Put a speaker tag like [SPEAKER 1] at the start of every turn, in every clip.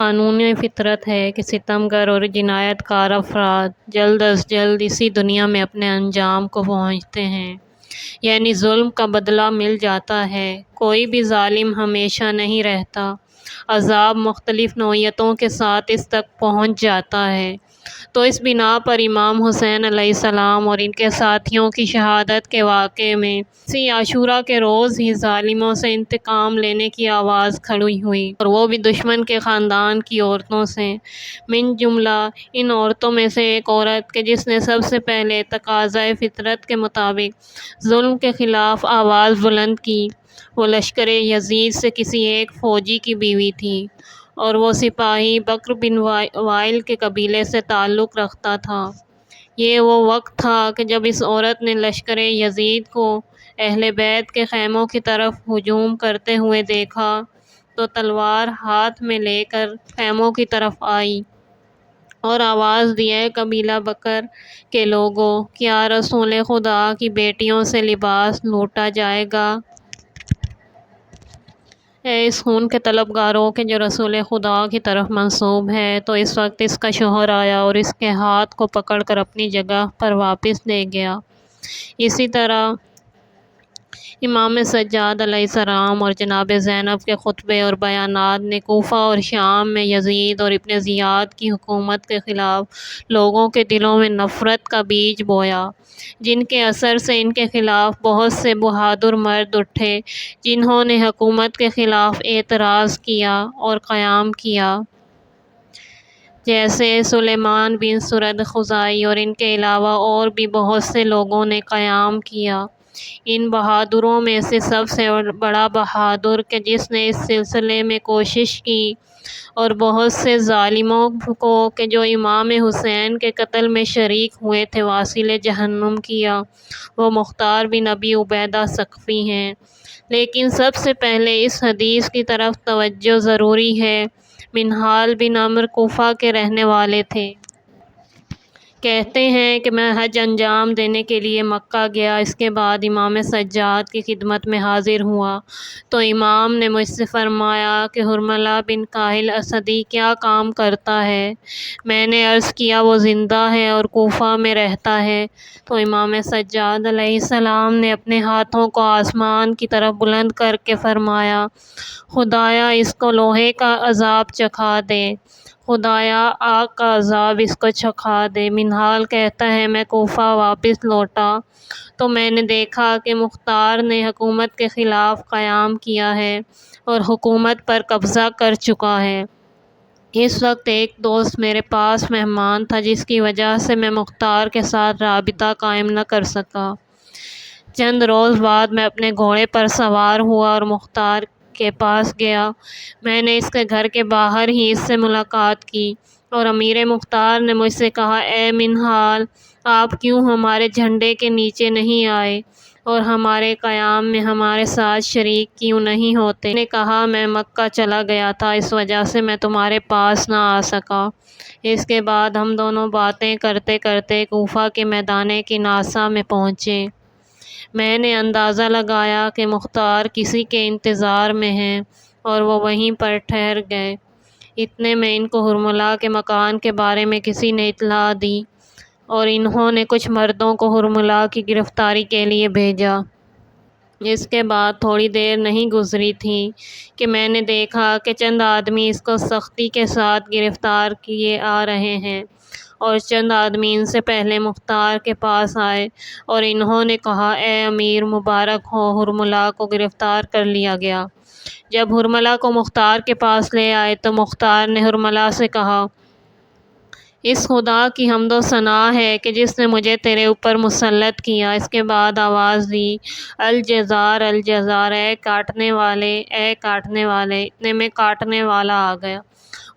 [SPEAKER 1] قانون فطرت ہے کہ ستمگر اور جنایت کار افراد جلد از جلد اسی دنیا میں اپنے انجام کو پہنچتے ہیں، یعنی ظلم کا بدلہ مل جاتا ہے۔ کوئی بھی ظالم ہمیشہ نہیں رہتا، عذاب مختلف نوعیتوں کے ساتھ اس تک پہنچ جاتا ہے۔ تو اس بنا پر امام حسین علیہ السلام اور ان کے ساتھیوں کی شہادت کے واقعے میں اسی عاشوراء کے روز ہی ظالموں سے انتقام لینے کی آواز کھڑی ہوئی، اور وہ بھی دشمن کے خاندان کی عورتوں سے، من جملہ ان عورتوں میں سے ایک عورت کہ جس نے سب سے پہلے تقاضۂ فطرت کے مطابق ظلم کے خلاف آواز بلند کی۔ وہ لشکر یزید سے کسی ایک فوجی کی بیوی تھی، اور وہ سپاہی بکر بن وائل کے قبیلے سے تعلق رکھتا تھا۔ یہ وہ وقت تھا کہ جب اس عورت نے لشکر یزید کو اہل بیت کے خیموں کی طرف ہجوم کرتے ہوئے دیکھا تو تلوار ہاتھ میں لے کر خیموں کی طرف آئی اور آواز دی، اے قبیلہ بکر کے لوگوں، کیا رسول خدا کی بیٹیوں سے لباس لوٹا جائے گا؟ اے اس خون کے طلبگاروں کہ جو رسول خدا کی طرف منسوب ہے۔ تو اس وقت اس کا شوہر آیا اور اس کے ہاتھ کو پکڑ کر اپنی جگہ پر واپس لے گیا۔ اسی طرح امام سجاد علیہ السلام اور جناب زینب کے خطبے اور بیانات نے کوفہ اور شام میں یزید اور ابن زیاد کی حکومت کے خلاف لوگوں کے دلوں میں نفرت کا بیج بویا، جن کے اثر سے ان کے خلاف بہت سے بہادر مرد اٹھے جنہوں نے حکومت کے خلاف اعتراض کیا اور قیام کیا، جیسے سلیمان بن سرد خزاعی، اور ان کے علاوہ اور بھی بہت سے لوگوں نے قیام کیا۔ ان بہادروں میں سے سب سے بڑا بہادر کہ جس نے اس سلسلے میں کوشش کی اور بہت سے ظالموں کو کہ جو امام حسین کے قتل میں شریک ہوئے تھے واصل جہنم کیا، وہ مختار بن ابی عبیدہ ثقفی ہیں۔ لیکن سب سے پہلے اس حدیث کی طرف توجہ ضروری ہے۔ منہال بن عمرو کوفہ کے رہنے والے تھے۔ کہتے ہیں کہ میں حج انجام دینے کے لیے مکہ گیا۔ اس کے بعد امام سجاد کی خدمت میں حاضر ہوا تو امام نے مجھ سے فرمایا کہ حرملہ بن کاہل اسدی کیا کام کرتا ہے؟ میں نے عرض کیا وہ زندہ ہے اور کوفہ میں رہتا ہے۔ تو امام سجاد علیہ السلام نے اپنے ہاتھوں کو آسمان کی طرف بلند کر کے فرمایا، خدایا اس کو لوہے کا عذاب چکھا دے، خدایا آگ کا عذاب اس کو چکھا دے۔ منہال کہتا ہے میں کوفہ واپس لوٹا تو میں نے دیکھا کہ مختار نے حکومت کے خلاف قیام کیا ہے اور حکومت پر قبضہ کر چکا ہے۔ اس وقت ایک دوست میرے پاس مہمان تھا جس کی وجہ سے میں مختار کے ساتھ رابطہ قائم نہ کر سکا۔ چند روز بعد میں اپنے گھوڑے پر سوار ہوا اور مختار کے پاس گیا۔ میں نے اس کے گھر کے باہر ہی اس سے ملاقات کی اور امیر مختار نے مجھ سے کہا، اے منہال، آپ کیوں ہمارے جھنڈے کے نیچے نہیں آئے اور ہمارے قیام میں ہمارے ساتھ شریک کیوں نہیں ہوتے؟ میں نے کہا میں مکہ چلا گیا تھا، اس وجہ سے میں تمہارے پاس نہ آ سکا۔ اس کے بعد ہم دونوں باتیں کرتے کرتے کوفہ کے میدان کناسہ میں پہنچے۔ میں نے اندازہ لگایا کہ مختار کسی کے انتظار میں ہیں اور وہ وہیں پر ٹھہر گئے۔ اتنے میں ان کو حرملہ کے مکان کے بارے میں کسی نے اطلاع دی اور انہوں نے کچھ مردوں کو حرملہ کی گرفتاری کے لیے بھیجا۔ اس کے بعد تھوڑی دیر نہیں گزری تھی کہ میں نے دیکھا کہ چند آدمی اس کو سختی کے ساتھ گرفتار کیے آ رہے ہیں، اور چند آدمی ان سے پہلے مختار کے پاس آئے اور انہوں نے کہا، اے امیر مبارک ہو، حرملہ کو گرفتار کر لیا گیا۔ جب حرملہ کو مختار کے پاس لے آئے تو مختار نے حرملہ سے کہا، اس خدا کی حمد و ثنا ہے کہ جس نے مجھے تیرے اوپر مسلط کیا۔ اس کے بعد آواز دی، الجزار الجزار، اے کاٹنے والے، اے کاٹنے والے۔ اتنے میں کاٹنے والا آ گیا۔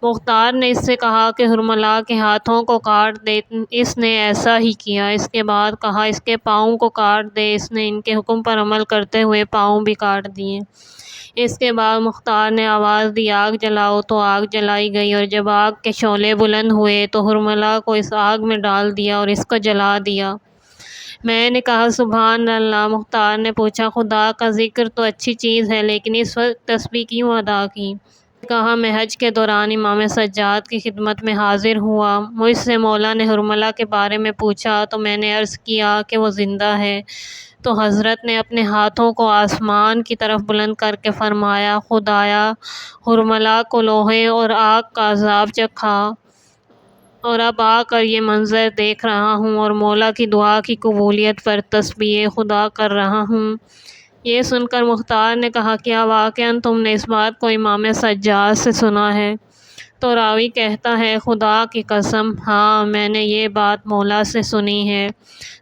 [SPEAKER 1] مختار نے اس سے کہا کہ حرملہ کے ہاتھوں کو کاٹ دے۔ اس نے ایسا ہی کیا۔ اس کے بعد کہا اس کے پاؤں کو کاٹ دے۔ اس نے ان کے حکم پر عمل کرتے ہوئے پاؤں بھی کاٹ دیے۔ اس کے بعد مختار نے آواز دی، آگ جلاؤ، تو آگ جلائی گئی، اور جب آگ کے شعلے بلند ہوئے تو حرملہ کو اس آگ میں ڈال دیا اور اس کو جلا دیا۔ میں نے کہا سبحان اللہ۔ مختار نے پوچھا، خدا کا ذکر تو اچھی چیز ہے لیکن اس وقت تسبیح کیوں ادا کی؟ کہا میں حج کے دوران امام سجاد کی خدمت میں حاضر ہوا۔ مجھ سے مولا نے حرملہ کے بارے میں پوچھا تو میں نے عرض کیا کہ وہ زندہ ہے، تو حضرت نے اپنے ہاتھوں کو آسمان کی طرف بلند کر کے فرمایا، خدایا، حرملہ کو لوہے اور آگ کا عذاب چکھا اور اب آ کر یہ منظر دیکھ رہا ہوں اور مولا کی دعا کی قبولیت پر تسبیح خدا کر رہا ہوں۔ یہ سن کر مختار نے کہا، کیا واقعاً تم نے اس بات کو امام سجاد سے سنا ہے؟ تو راوی کہتا ہے، خدا کی قسم، ہاں، میں نے یہ بات مولا سے سنی ہے۔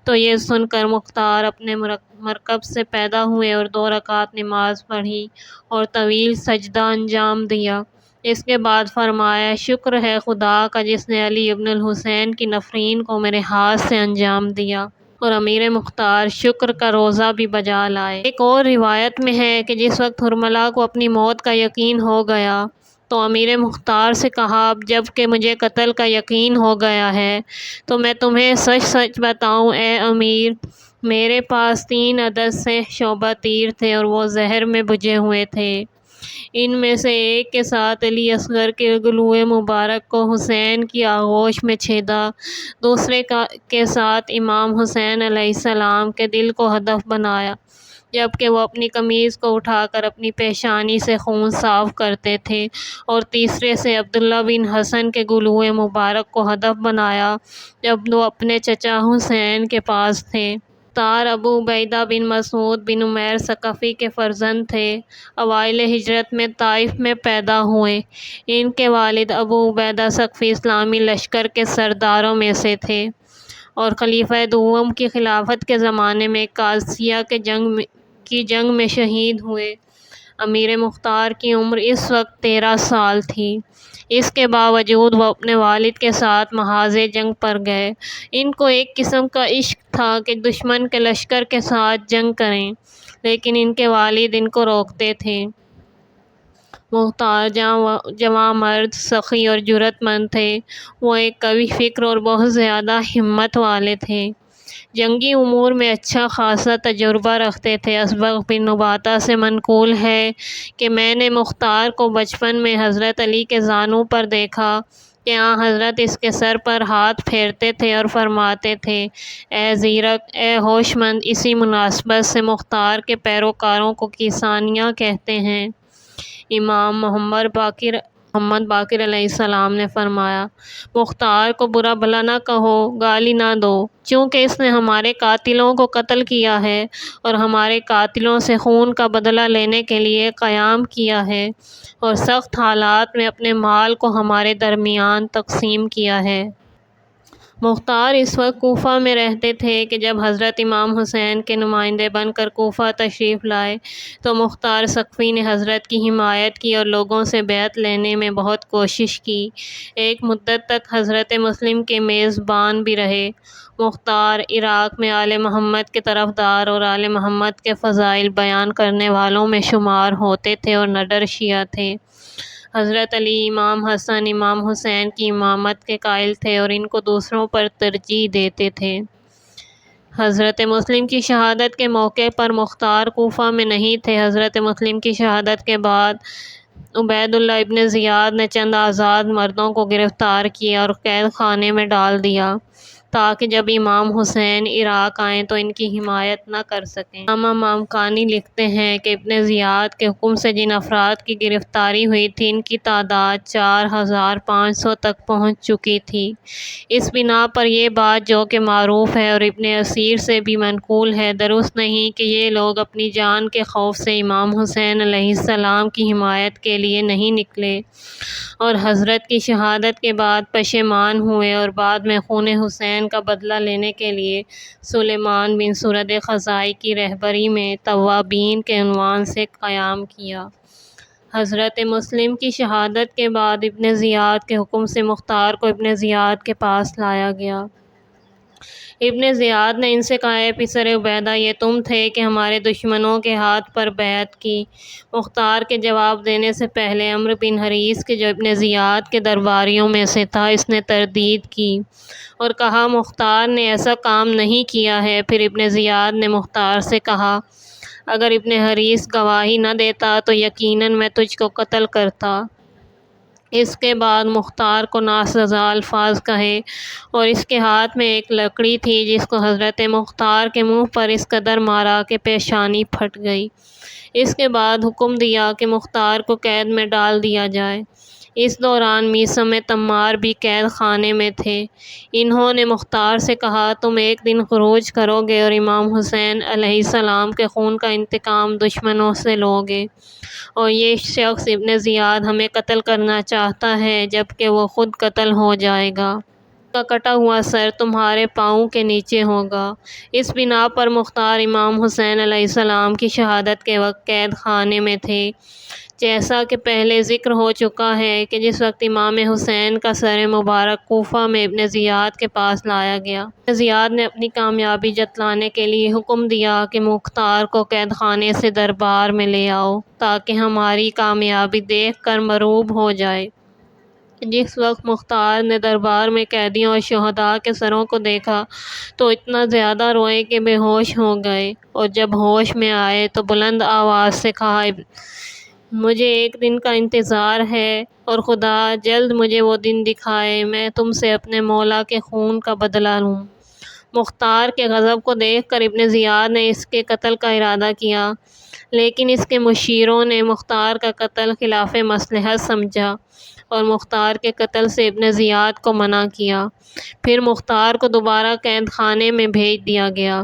[SPEAKER 1] تو یہ سن کر مختار اپنے مرکب سے پیدا ہوئے اور 2 رکعت نماز پڑھی اور طویل سجدہ انجام دیا۔ اس کے بعد فرمایا، شکر ہے خدا کا جس نے علی ابن الحسین کی نفرین کو میرے ہاتھ سے انجام دیا۔ اور امیر مختار شکر کا روزہ بھی بجا لائے۔ ایک اور روایت میں ہے کہ جس وقت حرملہ کو اپنی موت کا یقین ہو گیا تو امیر مختار سے کہا، اب جب کہ مجھے قتل کا یقین ہو گیا ہے تو میں تمہیں سچ سچ بتاؤں اے امیر، میرے پاس 3 عدد سے شعبہ تیر تھے اور وہ زہر میں بجھے ہوئے تھے۔ ان میں سے ایک کے ساتھ علی اصغر کے گلوئے مبارک کو حسین کی آغوش میں چھیدا، دوسرے کے ساتھ امام حسین علیہ السلام کے دل کو ہدف بنایا جبکہ وہ اپنی قمیض کو اٹھا کر اپنی پیشانی سے خون صاف کرتے تھے، اور تیسرے سے عبداللہ بن حسن کے گلوئے مبارک کو ہدف بنایا جب وہ اپنے چچا حسین کے پاس تھے۔ مختار ابو عبیدہ بن مسعود بن عمیر ثقفی کے فرزند تھے۔ اوائل ہجرت میں طائف میں پیدا ہوئے۔ ان کے والد ابو عبیدہ ثقفی اسلامی لشکر کے سرداروں میں سے تھے اور خلیفہ دوم کی خلافت کے زمانے میں قادسیہ کی جنگ میں شہید ہوئے۔ امیر مختار کی عمر اس وقت 13 سال تھی۔ اس کے باوجود وہ اپنے والد کے ساتھ محاذ جنگ پر گئے۔ ان کو ایک قسم کا عشق تھا کہ دشمن کے لشکر کے ساتھ جنگ کریں، لیکن ان کے والد ان کو روکتے تھے۔ مختار جواں مرد، سخی اور جرأت مند تھے۔ وہ ایک قوی فکر اور بہت زیادہ ہمت والے تھے۔ جنگی امور میں اچھا خاصا تجربہ رکھتے تھے۔ اسبغ بن نباتہ سے منقول ہے کہ میں نے مختار کو بچپن میں حضرت علی کے زانو پر دیکھا کہ حضرت اس کے سر پر ہاتھ پھیرتے تھے اور فرماتے تھے، اے زیرک، اے ہوش مند۔ اسی مناسبت سے مختار کے پیروکاروں کو کیسانیہ کہتے ہیں۔ امام محمد باقر علیہ السلام نے فرمایا، مختار کو برا بھلا نہ کہو، گالی نہ دو، چونکہ اس نے ہمارے قاتلوں کو قتل کیا ہے اور ہمارے قاتلوں سے خون کا بدلہ لینے کے لیے قیام کیا ہے اور سخت حالات میں اپنے مال کو ہمارے درمیان تقسیم کیا ہے۔ مختار اس وقت کوفہ میں رہتے تھے کہ جب حضرت امام حسین کے نمائندے بن کر کوفہ تشریف لائے تو مختار ثقفی نے حضرت کی حمایت کی اور لوگوں سے بیعت لینے میں بہت کوشش کی۔ ایک مدت تک حضرت مسلم کے میزبان بھی رہے۔ مختار عراق میں آل محمد کے طرفدار اور آل محمد کے فضائل بیان کرنے والوں میں شمار ہوتے تھے اور نڈر شیعہ تھے۔ حضرت علی، امام حسن، امام حسین کی امامت کے قائل تھے اور ان کو دوسروں پر ترجیح دیتے تھے۔ حضرت مسلم کی شہادت کے موقع پر مختار کوفہ میں نہیں تھے۔ حضرت مسلم کی شہادت کے بعد عبید اللہ ابن زیاد نے چند آزاد مردوں کو گرفتار کیا اور قید خانے میں ڈال دیا تاکہ جب امام حسین عراق آئیں تو ان کی حمایت نہ کر سکیں۔ علامہ مامکانی لکھتے ہیں کہ ابن زیاد کے حکم سے جن افراد کی گرفتاری ہوئی تھی ان کی تعداد 4500 تک پہنچ چکی تھی۔ اس بنا پر یہ بات جو کہ معروف ہے اور ابن اسیر سے بھی منقول ہے، درست نہیں کہ یہ لوگ اپنی جان کے خوف سے امام حسین علیہ السلام کی حمایت کے لیے نہیں نکلے اور حضرت کی شہادت کے بعد پشیمان ہوئے اور بعد میں خون حسین کا بدلہ لینے کے لیے سلیمان بن سرد خزاعی کی رہبری میں توابین کے عنوان سے قیام کیا۔ حضرت مسلم کی شہادت کے بعد ابن زیاد کے حکم سے مختار کو ابن زیاد کے پاس لایا گیا۔ ابن زیاد نے ان سے کہا، اے پسر عبیدہ، یہ تم تھے کہ ہمارے دشمنوں کے ہاتھ پر بیعت کی؟ مختار کے جواب دینے سے پہلے عمرو بن حریث کے جو ابن زیاد کے درباریوں میں سے تھا، اس نے تردید کی اور کہا، مختار نے ایسا کام نہیں کیا ہے۔ پھر ابن زیاد نے مختار سے کہا، اگر ابن حریث گواہی نہ دیتا تو یقیناً میں تجھ کو قتل کرتا۔ اس کے بعد مختار کو ناسزا الفاظ کہے، اور اس کے ہاتھ میں ایک لکڑی تھی جس کو حضرت مختار کے منہ پر اس قدر مارا کہ پیشانی پھٹ گئی۔ اس کے بعد حکم دیا کہ مختار کو قید میں ڈال دیا جائے۔ اس دوران میثم تمار بھی قید خانے میں تھے۔ انہوں نے مختار سے کہا، تم ایک دن خروج کرو گے اور امام حسین علیہ السلام کے خون کا انتقام دشمنوں سے لو گے، اور یہ شخص ابن زیاد ہمیں قتل کرنا چاہتا ہے جبکہ وہ خود قتل ہو جائے گا۔ اس کا کٹا ہوا سر تمہارے پاؤں کے نیچے ہوگا۔ اس بنا پر مختار امام حسین علیہ السلام کی شہادت کے وقت قید خانے میں تھے۔ جیسا کہ پہلے ذکر ہو چکا ہے کہ جس وقت امام حسین کا سر مبارک کوفہ میں ابن زیاد کے پاس لایا گیا، ابن زیاد نے اپنی کامیابی جتلانے کے لیے حکم دیا کہ مختار کو قید خانے سے دربار میں لے آؤ تاکہ ہماری کامیابی دیکھ کر مرعوب ہو جائے۔ جس وقت مختار نے دربار میں قیدیوں اور شہداء کے سروں کو دیکھا تو اتنا زیادہ روئے کہ بے ہوش ہو گئے، اور جب ہوش میں آئے تو بلند آواز سے کہا، مجھے ایک دن کا انتظار ہے، اور خدا جلد مجھے وہ دن دکھائے، میں تم سے اپنے مولا کے خون کا بدلہ لوں۔ مختار کے غضب کو دیکھ کر ابن زیاد نے اس کے قتل کا ارادہ کیا، لیکن اس کے مشیروں نے مختار کا قتل خلاف مصلحت سمجھا اور مختار کے قتل سے ابن زیاد کو منع کیا۔ پھر مختار کو دوبارہ قید خانے میں بھیج دیا گیا۔